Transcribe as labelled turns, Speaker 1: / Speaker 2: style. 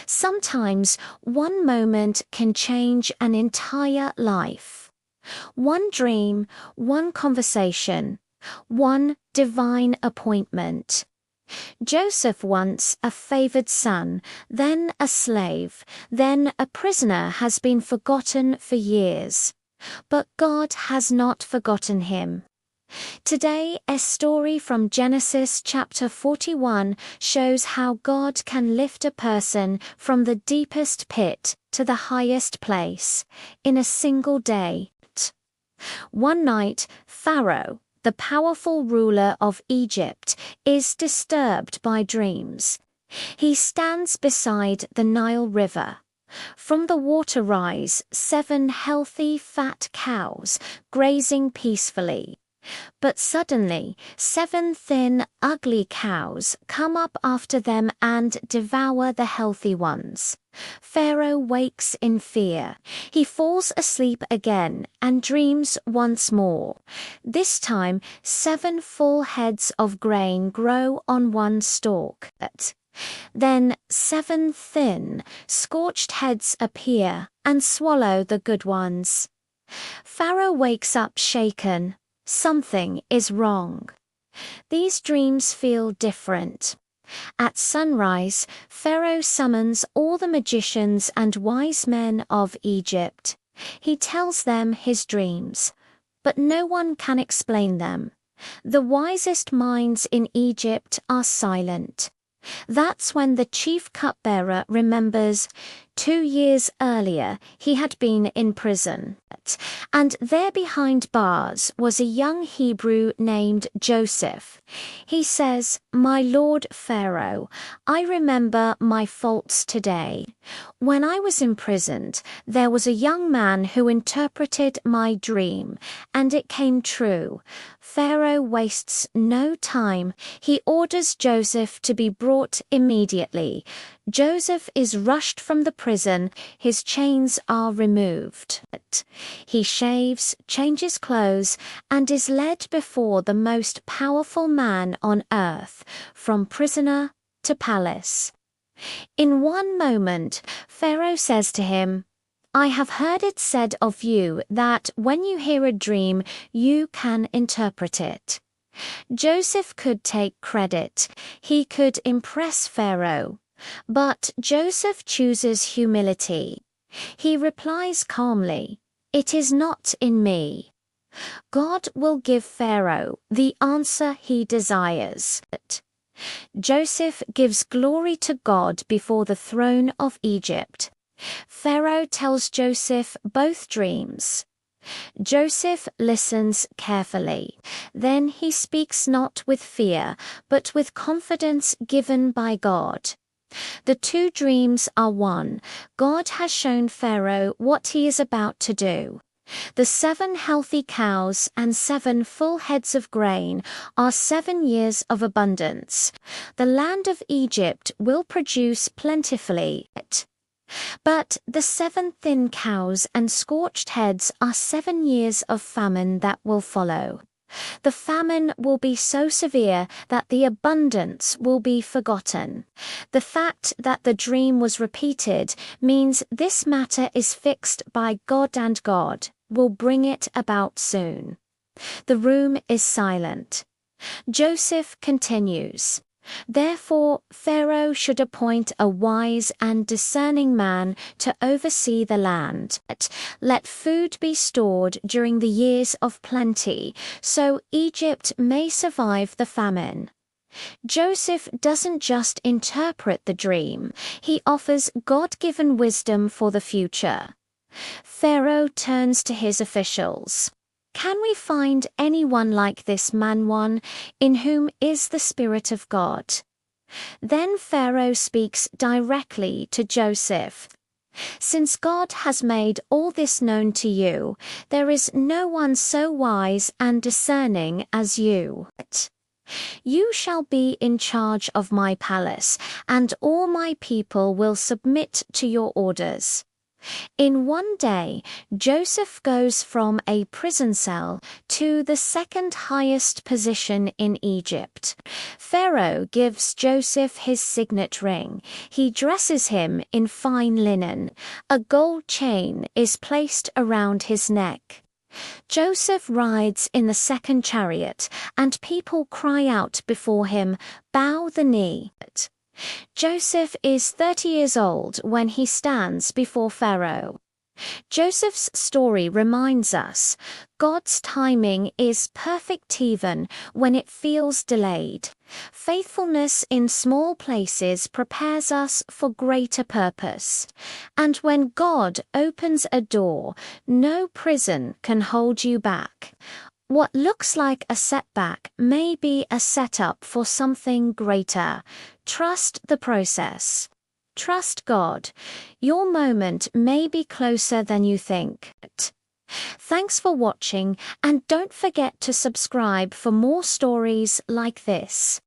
Speaker 1: Sometimes one moment can change an entire life. One dream, one conversation, one divine appointment. Joseph, once a favored son, then a slave, then a prisoner, has been forgotten for years. But God has not forgotten him. Today, a story from Genesis chapter 41 shows how God can lift a person from the deepest pit to the highest place in a single day. One night, Pharaoh, the powerful ruler of Egypt, is disturbed by dreams. He stands beside the Nile River. From the water rise 7 healthy, fat cows grazing peacefully. But suddenly, 7 thin, ugly cows come up after them and devour the healthy ones. Pharaoh wakes in fear. He falls asleep again and dreams once more. This time, 7 full heads of grain grow on one stalk. Then 7 thin, scorched heads appear and swallow the good ones. Pharaoh wakes up shaken. Something is wrong. These dreams feel different. At sunrise, Pharaoh summons all the magicians and wise men of Egypt. He tells them his dreams, but no one can explain them. The wisest minds in Egypt are silent. That's when the chief cupbearer remembers 2 years earlier he had been in prison, and there behind bars was a young Hebrew named Joseph. He says, "My Lord Pharaoh, I remember my faults today. When I was imprisoned, there was a young man who interpreted my dream, and it came true." Pharaoh wastes no time. He orders Joseph to be brought immediately. Joseph is rushed from the prison. His chains are removed. He shaves, changes clothes, and is led before the most powerful man on earth, from prisoner to palace. In one moment, Pharaoh says to him, "I have heard it said of you that when you hear a dream, you can interpret it." Joseph could take credit. He could impress Pharaoh. But Joseph chooses humility. He replies calmly, "It is not in me." God will give Pharaoh the answer he desires. Joseph gives glory to God before the throne of Egypt. Pharaoh tells Joseph both dreams. Joseph listens carefully. Then he speaks not with fear, but with confidence given by God. The 2 dreams are one. God has shown Pharaoh what he is about to do. The 7 healthy cows and 7 full heads of grain are 7 years of abundance. The land of Egypt will produce plentifully. But the 7 thin cows and scorched heads are 7 years of famine that will follow. The famine will be so severe that the abundance will be forgotten. The fact that the dream was repeated means this matter is fixed by God, and God will bring it about soon. The room is silent. Joseph continues, "Therefore Pharaoh should appoint a wise and discerning man to oversee the land. Let food be stored during the years of plenty, so Egypt may survive the famine." Joseph doesn't just interpret the dream, he offers God-given wisdom for the future. Pharaoh turns to his officials. "Can we find anyone like this man one, in whom is the Spirit of God?" Then Pharaoh speaks directly to Joseph. "Since God has made all this known to you, there is no one so wise and discerning as you. You shall be in charge of my palace, and all my people will submit to your orders." In one day, Joseph goes from a prison cell to the second highest position in Egypt. Pharaoh gives Joseph his signet ring. He dresses him in fine linen. A gold chain is placed around his neck. Joseph rides in the second chariot, and people cry out before him, "Bow the knee." Joseph is 30 years old when he stands before Pharaoh. Joseph's story reminds us God's timing is perfect even when it feels delayed. Faithfulness in small places prepares us for greater purpose. And when God opens a door, no prison can hold you back. What looks like a setback may be a setup for something greater. Trust the process. Trust God. Your moment may be closer than you think. Thanks for watching, and don't forget to subscribe for more stories like this.